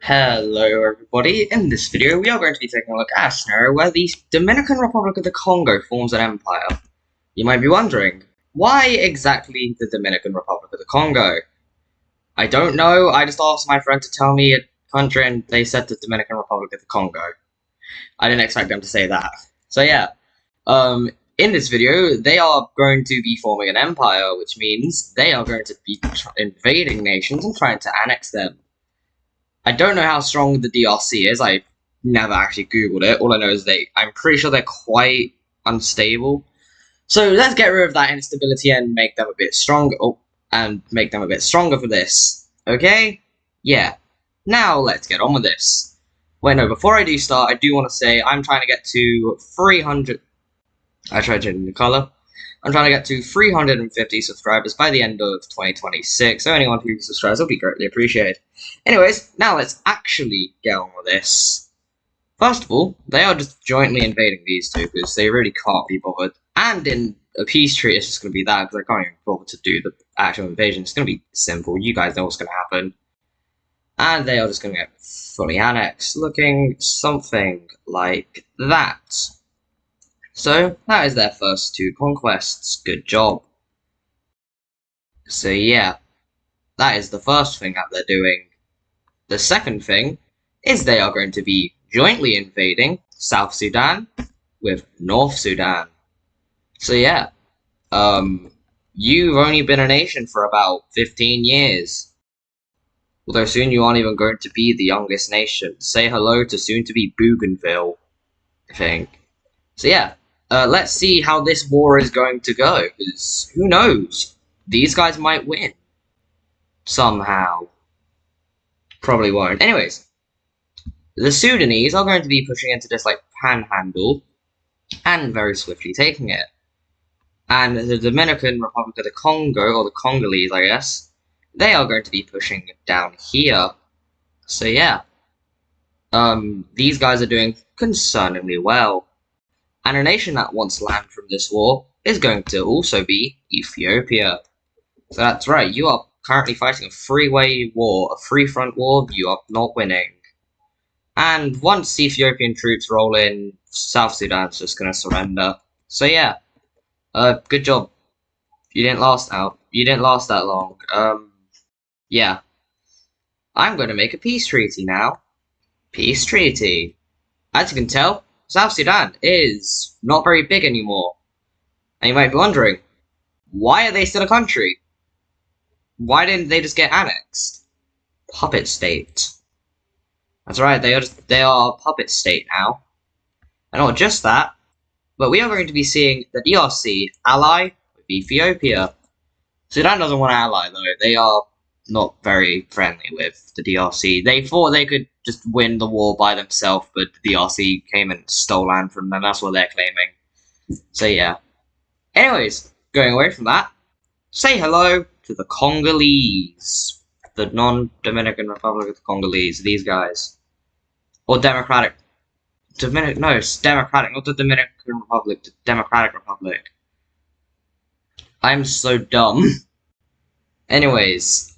Hello everybody, in this video we are going to be taking a look at a scenario where the Dominican Republic of the Congo forms an empire. You might be wondering, why exactly the Dominican Republic of the Congo? I don't know, I just asked my friend to tell me a country and they said the Dominican Republic of the Congo. I didn't expect them to say that. So yeah, in this video they are going to be forming an empire, which means they are going to be invading nations and trying to annex them. I don't know how strong the DRC is. I never actually Googled it. All I know is I'm pretty sure they're quite unstable. So let's get rid of that instability and make them a bit stronger. Oh, and make them a bit stronger for this. Okay? Yeah. Now let's get on with this. Wait, no, before I do start, I do want to say I'm trying to get to 300... I tried changing the color. I'm trying to get to 350 subscribers by the end of 2026, so anyone who subscribes will be greatly appreciated. Anyways, now let's actually get on with this. First of all, they are just jointly invading these two, because they really can't be bothered. And in a peace treaty, it's just going to be that, because I can't even bother to do the actual invasion. It's going to be simple, you guys know what's going to happen. And they are just going to get fully annexed, looking something like that. So, that is their first two conquests. Good job. So yeah, that is the first thing that they're doing. The second thing is they are going to be jointly invading South Sudan with North Sudan. So yeah, you've only been a nation for about 15 years. Although soon you aren't even going to be the youngest nation. Say hello to soon-to-be Bougainville, I think. So yeah. Let's see how this war is going to go, because who knows? These guys might win. Somehow. Probably won't. Anyways, the Sudanese are going to be pushing into this, panhandle, and very swiftly taking it. And the Dominican Republic of the Congo, or the Congolese, I guess, they are going to be pushing down here. So yeah. These guys are doing concerningly well. And a nation that wants land from this war is going to also be Ethiopia. So that's right, you are currently fighting a three-way war, a three-front war, you are not winning. And once Ethiopian troops roll in, South Sudan's just gonna surrender. So yeah, good job. You didn't last that long. Yeah. I'm gonna make a peace treaty now. Peace treaty. As you can tell, South Sudan is not very big anymore. And you might be wondering, why are they still a country? Why didn't they just get annexed? Puppet state. That's right, they are a puppet state now. And not just that, but we are going to be seeing the DRC ally with Ethiopia. Sudan doesn't want to ally though, they are not very friendly with the DRC. They thought they could just win the war by themselves, but the DRC came and stole land from them. That's what they're claiming. So yeah. Anyways, going away from that, say hello to the Congolese. The non-Dominican Republic of the Congolese, these guys. Or Democratic. No, it's Democratic, not the Dominican Republic, the Democratic Republic. I'm so dumb. Anyways,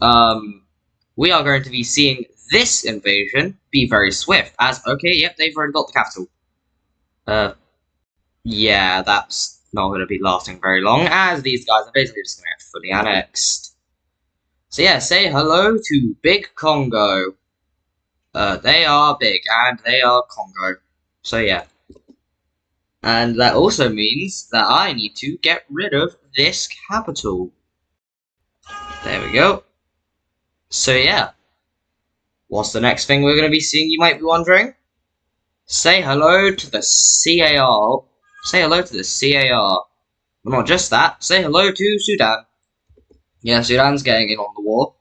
we are going to be seeing this invasion be very swift, okay, yep, they've already got the capital. Yeah, that's not going to be lasting very long, as these guys are basically just going to get fully annexed. So yeah, say hello to Big Congo. They are big, and they are Congo. So yeah. And that also means that I need to get rid of this capital. There we go. So yeah. What's the next thing we're going to be seeing, you might be wondering? Say hello to the CAR. Say hello to the CAR. Well, not just that, say hello to Sudan. Yeah, Sudan's getting in on the war.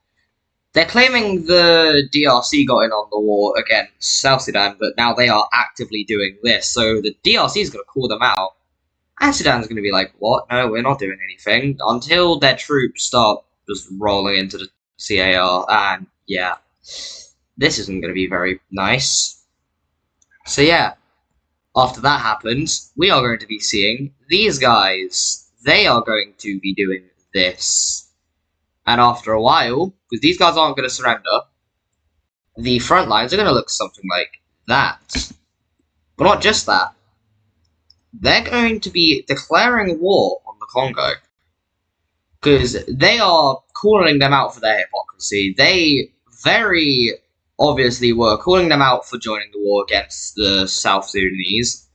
They're claiming the DRC got in on the war against South Sudan, but now they are actively doing this, so the DRC is going to call them out. And Sudan's going to be like, what? No, we're not doing anything, until their troops start just rolling into the CAR, and yeah. This isn't going to be very nice. So yeah, after that happens, we are going to be seeing these guys. They are going to be doing this. And after a while, because these guys aren't going to surrender, the front lines are going to look something like that. But not just that. They're going to be declaring war on the Congo. Because they are calling them out for their hypocrisy. They very obviously were calling them out for joining the war against the South Sudanese.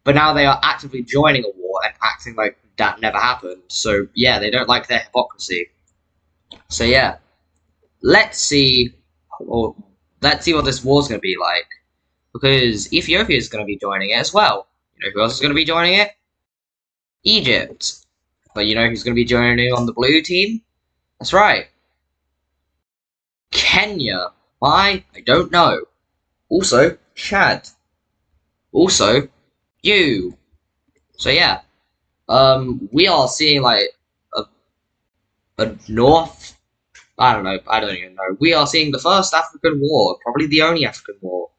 But now they are actively joining a war and acting like that never happened. So yeah, they don't like their hypocrisy. So yeah, let's see, or let's see what this war's going to be like. Because Ethiopia is going to be joining it as well. You know who else is going to be joining it? Egypt. But you know who's going to be joining on the blue team? That's right, Kenya. Why? I don't know. Also, Chad. Also, you. So yeah, we are seeing like a, a North. I don't know. I don't even know. We are seeing the first African war, probably the only African war,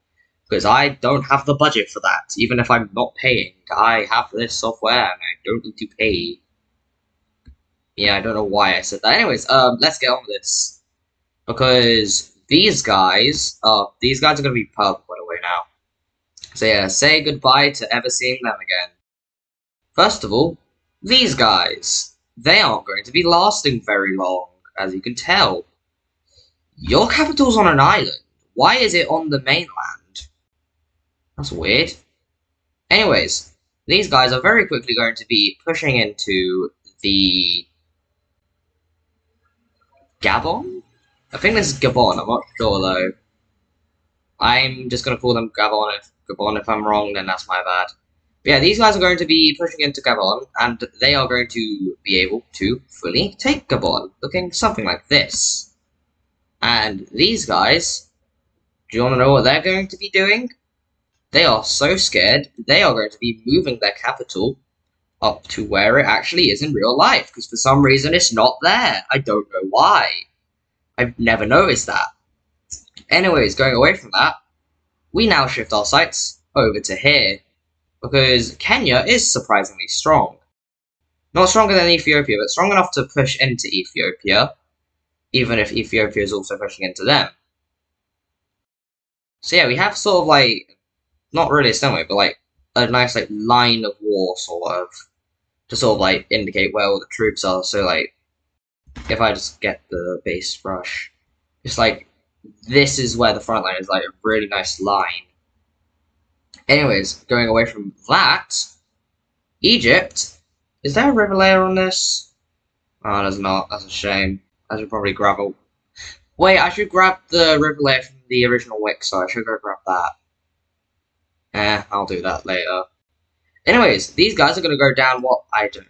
because I don't have the budget for that. Even if I'm not paying, I have this software and I don't need to pay. Yeah, I don't know why I said that. Anyways, let's get on with this because these guys are gonna be purple by the way now. So yeah, say goodbye to ever seeing them again. First of all, these guys. They aren't going to be lasting very long, as you can tell. Your capital's on an island. Why is it on the mainland? That's weird. Anyways, these guys are very quickly going to be pushing into the Gabon? I think this is Gabon, I'm not sure though. I'm just gonna call them Gabon if I'm wrong, then that's my bad. But yeah, these guys are going to be pushing into Gabon, and they are going to be able to fully take Gabon, looking something like this. And these guys, do you want to know what they're going to be doing? They are so scared, they are going to be moving their capital up to where it actually is in real life, because for some reason it's not there. I don't know why. I've never noticed that. Anyways, going away from that, we now shift our sights over to here, because Kenya is surprisingly strong. Not stronger than Ethiopia, but strong enough to push into Ethiopia, even if Ethiopia is also pushing into them. So yeah, we have sort of like, not really a stalemate, but like a nice like line of war sort of, to sort of like indicate where all the troops are. So like, if I just get the base brush, it's like, this is where the front line is, like a really nice line. Anyways, going away from that, Egypt, is there a river layer on this? Oh, there's not, that's a shame. I should probably grab a, wait, I should grab the river layer from the original Wix, so I should go grab that. I'll do that later. Anyways, these guys are going to go down what I don't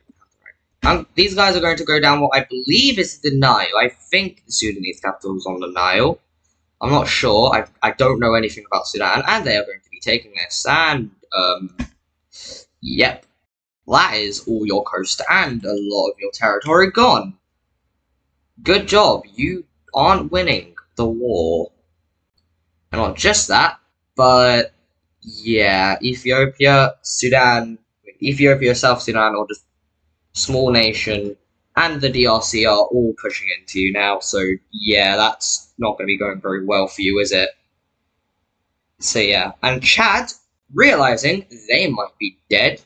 know. These guys are going to go down what I believe is the Nile. I think the Sudanese capital is on the Nile. I'm not sure. I don't know anything about Sudan, and they are going to be taking this. And, yep. That is all your coast and a lot of your territory gone. Good job. You aren't winning the war. And not just that, but yeah, Ethiopia, South Sudan, or just small nation, and the DRC are all pushing into you now. So yeah, that's not going to be going very well for you, is it? So yeah, and Chad, realizing they might be dead,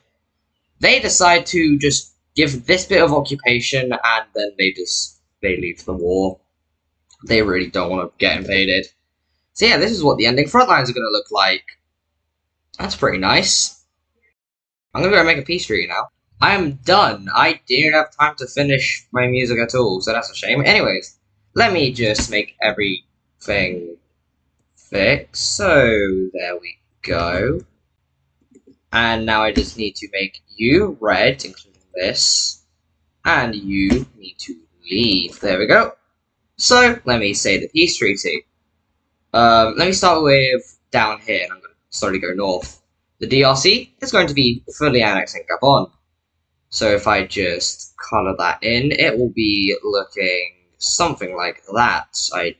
they decide to just give this bit of occupation, and then they leave the war. They really don't want to get invaded. So yeah, this is what the ending front lines are going to look like. That's pretty nice. I'm going to go make a peace treaty now. I am done. I didn't have time to finish my music at all, so that's a shame. Anyways, let me just make everything fix. So, there we go. And now I just need to make you red, including this. And you need to leave. There we go. So, let me say the peace treaty. Let me start with down here, and I'm going to slowly go north. The DRC is going to be fully annexing Gabon. So if I just color that in, it will be looking something like that. I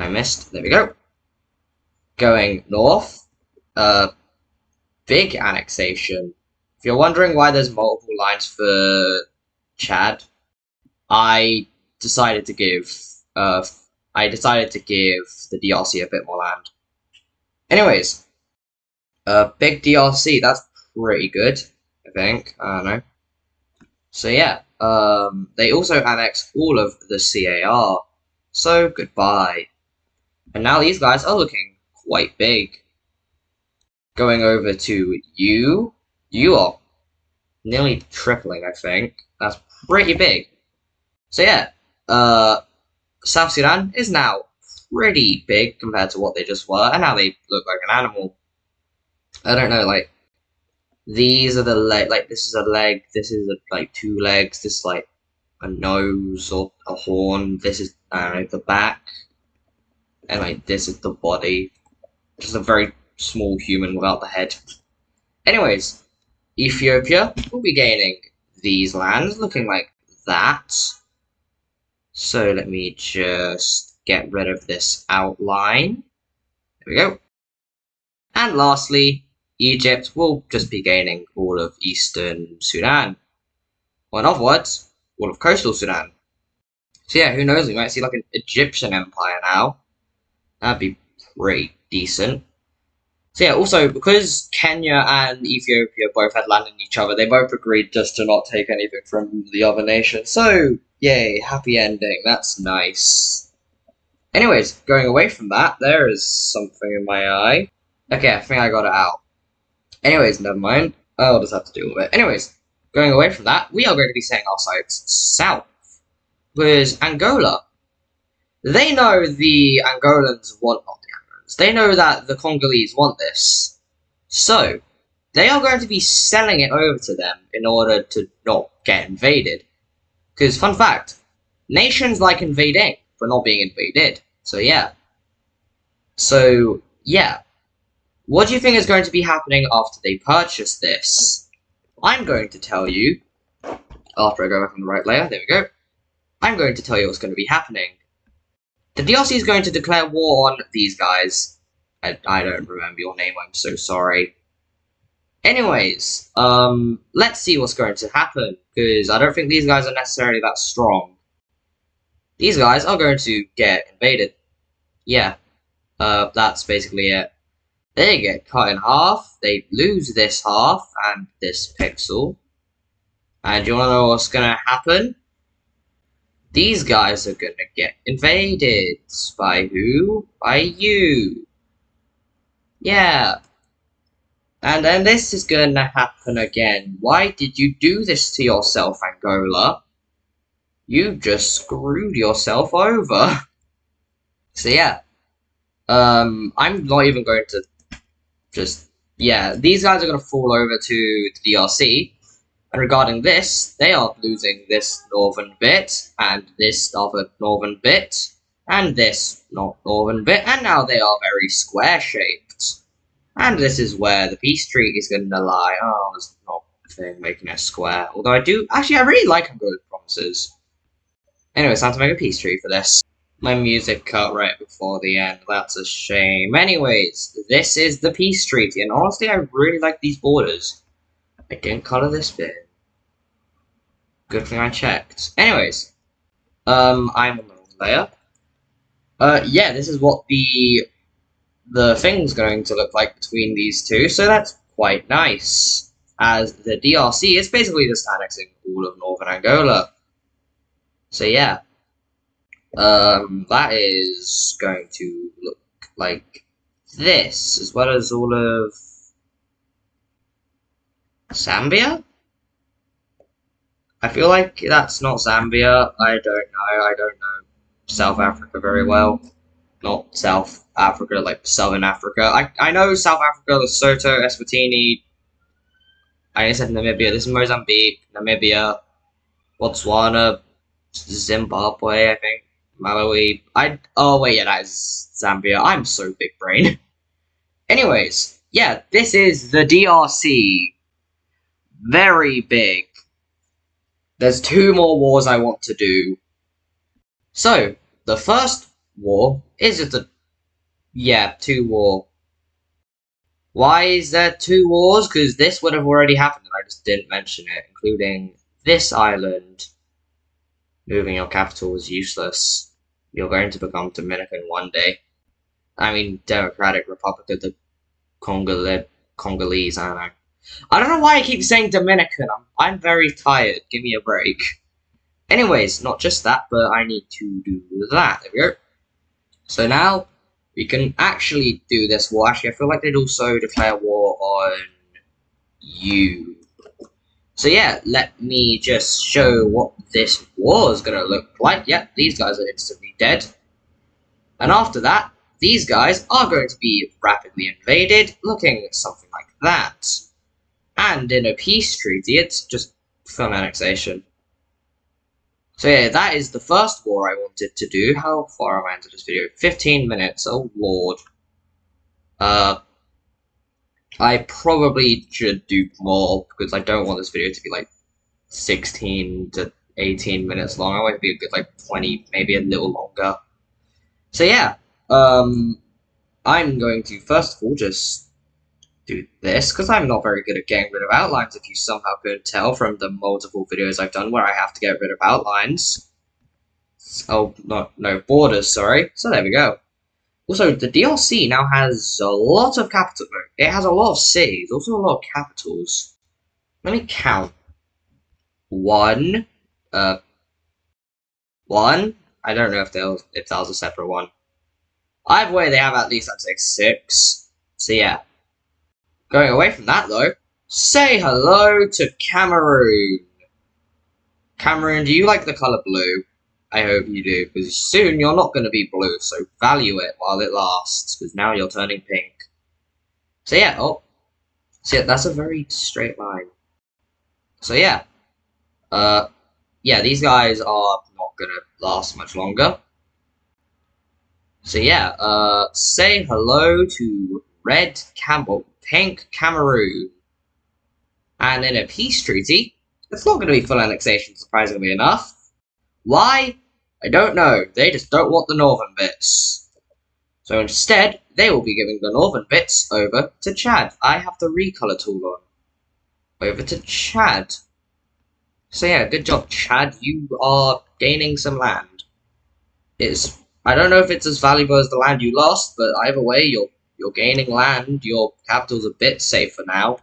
missed. There we go. Going north, big annexation. If you're wondering why there's multiple lines for Chad, I decided to give I decided to give the DRC a bit more land. Anyways, big DRC, that's pretty good, I think. I don't know. So yeah, they also annexed all of the CAR. So goodbye. And now these guys are looking quite big. Going over to you. You are nearly tripling, I think. That's pretty big. So yeah, South Sudan is now pretty big compared to what they just were, and now they look like an animal. I don't know, like, these are the leg, like, this is a leg, this is like 2 legs, this is like a nose or a horn, this is, I don't know, the back, and like, this is the body. Just a very small human without the head. Anyways, Ethiopia will be gaining these lands, looking like that. So let me just get rid of this outline. There we go. And lastly, Egypt will just be gaining all of Eastern Sudan. Or in other words, all of Coastal Sudan. So yeah, who knows, we might see like an Egyptian empire now. That'd be pretty decent. So yeah, also, because Kenya and Ethiopia both had land in each other, they both agreed just to not take anything from the other nation. So, yay, happy ending, that's nice. Anyways, going away from that, there is something in my eye. Okay, I think I got it out. Anyways, never mind. I'll just have to deal with it. Anyways, going away from that, we are going to be setting our sights south. With Angola. They know the Angolans want, not the Angolans, they know that the Congolese want this. So, they are going to be selling it over to them in order to not get invaded. Because, fun fact, nations like invading, but not being invaded. So, yeah. What do you think is going to be happening after they purchase this? I'm going to tell you, after I go back on the right layer, there we go. I'm going to tell you what's going to be happening. The DRC is going to declare war on these guys. I don't remember your name, I'm so sorry. Anyways, let's see what's going to happen, because I don't think these guys are necessarily that strong. These guys are going to get invaded. Yeah, that's basically it. They get cut in half, they lose this half, and this pixel. And you wanna know what's gonna happen? These guys are gonna get invaded. By who? By you. Yeah. And then this is gonna happen again. Why did you do this to yourself, Angola? You just screwed yourself over. So yeah. I'm not even going to these guys are gonna fall over to the DRC. And regarding this, they are losing this northern bit, and this other northern bit, and this northern bit, and now they are very square-shaped. And this is where the peace treaty is going to lie. Oh, there's not a thing making a square. Although I really like Angola's promises. Anyway, it's time to make a peace treaty for this. My music cut right before the end. That's a shame. Anyways, this is the peace treaty, and honestly, I really like these borders. I didn't color this bit. Good thing I checked. Anyways, I'm on the wrong layer. Yeah, this is what the thing's going to look like between these two, so that's quite nice. As the DRC is basically just annexing all of northern Angola. So yeah, that is going to look like this, as well as all of Zambia? I feel like that's not Zambia. I don't know South Africa very well. Not South Africa, like Southern Africa. I know South Africa, Lesotho, Eswatini. I said Namibia. This is Mozambique, Namibia, Botswana, Zimbabwe, I think. Malawi. Oh wait, yeah, that is Zambia. I'm so big brain. Anyways, yeah, this is the DRC. Very big. There's 2 more wars I want to do. So, the first war is just 2 war. Why is there 2 wars? Because this would have already happened and I just didn't mention it, including this island. Moving your capital was useless. You're going to become Dominican one day. I mean, Democratic Republic of the Congolese, I don't know. I don't know why I keep saying Dominican. I'm very tired. Give me a break. Anyways, not just that, but I need to do that. There we go. So now we can actually do this war. Actually, I feel like they'd also declare war on you. So yeah, let me just show what this war is going to look like. Yep, these guys are instantly dead. And after that, these guys are going to be rapidly invaded, looking something like that. And in a peace treaty, it's just full annexation. So yeah, that is the first war I wanted to do. How far am I into this video? 15 minutes, oh lord. I probably should do more, because I don't want this video to be like 16 to 18 minutes long. I want it to be a good like 20, maybe a little longer. So yeah, I'm going to first of all just do this, because I'm not very good at getting rid of outlines, if you somehow could tell from the multiple videos I've done where I have to get rid of outlines. Oh, no, borders, sorry. So there we go. Also, the DRC now has a lot of capital. It has a lot of cities, also a lot of capitals. Let me count. One. I don't know if that was a separate one. Either way, they have at least, I'd say, 6. So yeah. Going away from that, though, say hello to Cameroon. Cameroon, do you like the colour blue? I hope you do, because soon you're not going to be blue, so value it while it lasts, because now you're turning pink. So yeah, that's a very straight line. So yeah, yeah, these guys are not going to last much longer. So yeah, say hello to Pink Cameroon. And in a peace treaty, it's not going to be full annexation, surprisingly enough. Why? I don't know. They just don't want the northern bits. So instead, they will be giving the northern bits over to Chad. I have the recolor tool on. Over to Chad. So yeah, good job, Chad. You are gaining some land. I don't know if it's as valuable as the land you lost, but either way, you're gaining land. Your capital's a bit safer now.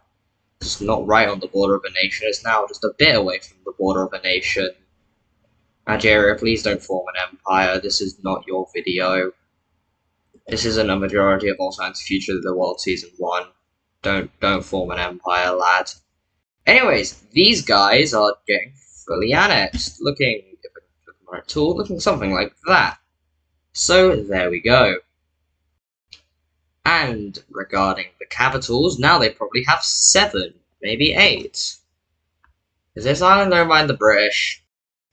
It's not right on the border of a nation. It's now just a bit away from the border of a nation. Nigeria, please don't form an empire. This is not your video. This isn't a majority of all science future of the world season 1. Don't form an empire, lad. Anyways, these guys are getting fully annexed. Looking, if I can click the right tool, looking something like that. So there we go. And regarding the capitals, now they probably have 7, maybe 8. Is this island owned by the British?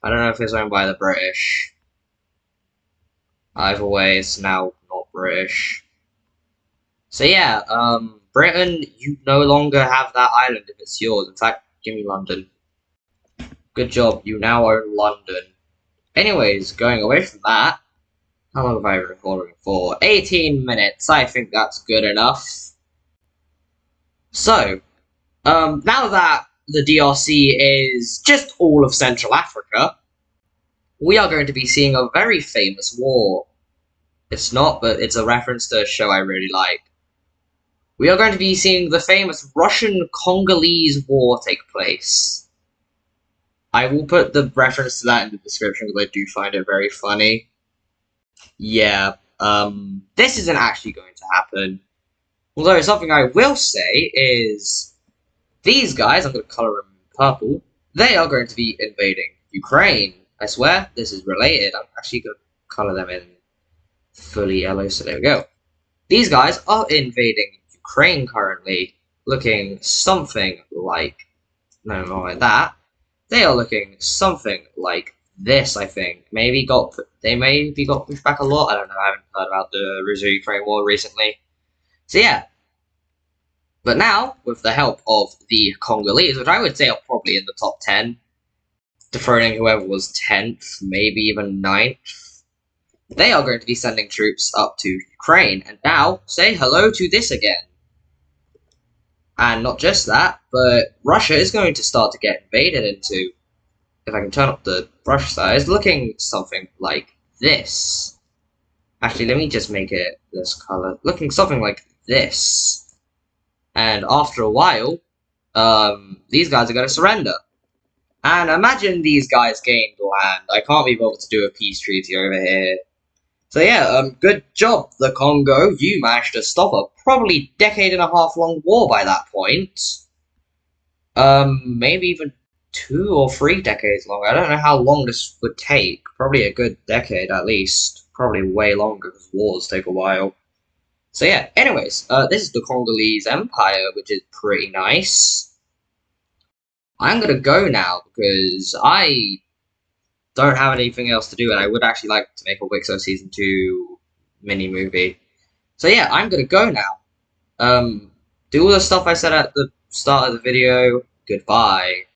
I don't know if it's owned by the British. Either way, it's now not British. So yeah, Britain, you no longer have that island if it's yours. In fact, give me London. Good job, you now own London. Anyways, going away from that, how long have I been recording for? 18 minutes, I think that's good enough. So, now that the DRC is just all of Central Africa, we are going to be seeing a very famous war. It's not, but it's a reference to a show I really like. We are going to be seeing the famous Russian-Congolese war take place. I will put the reference to that in the description because I do find it very funny. Yeah, this isn't actually going to happen. Although something I will say is, these guys, I'm going to colour them purple, they are going to be invading Ukraine. I swear, this is related. I'm actually going to colour them in fully yellow, so there we go. These guys are invading Ukraine currently, looking something like, no, not like that. They are looking something like this, I think. They maybe got pushed back a lot. I don't know. I haven't heard about the Russia-Ukraine war recently. So yeah. But now, with the help of the Congolese, which I would say are probably in the top 10, dethroning whoever was 10th, maybe even 9th, they are going to be sending troops up to Ukraine. And now, say hello to this again. And not just that, but Russia is going to start to get invaded into, if I can turn up the brush size, looking something like this. Actually, let me just make it this color, looking something like this. And after a while, these guys are going to surrender. And imagine these guys gained land. I can't be bothered to do a peace treaty over here. So yeah, good job, the Congo. You managed to stop a probably decade and a half long war by that point. Maybe even 2 or 3 decades long. I don't know how long this would take. Probably a good decade at least. Probably way longer because wars take a while. So yeah, anyways, this is the Congolese Empire, which is pretty nice. I'm gonna go now because I don't have anything else to do, and I would actually like to make a Wixo Season 2 mini movie. So yeah, I'm gonna go now. Do all the stuff I said at the start of the video. Goodbye.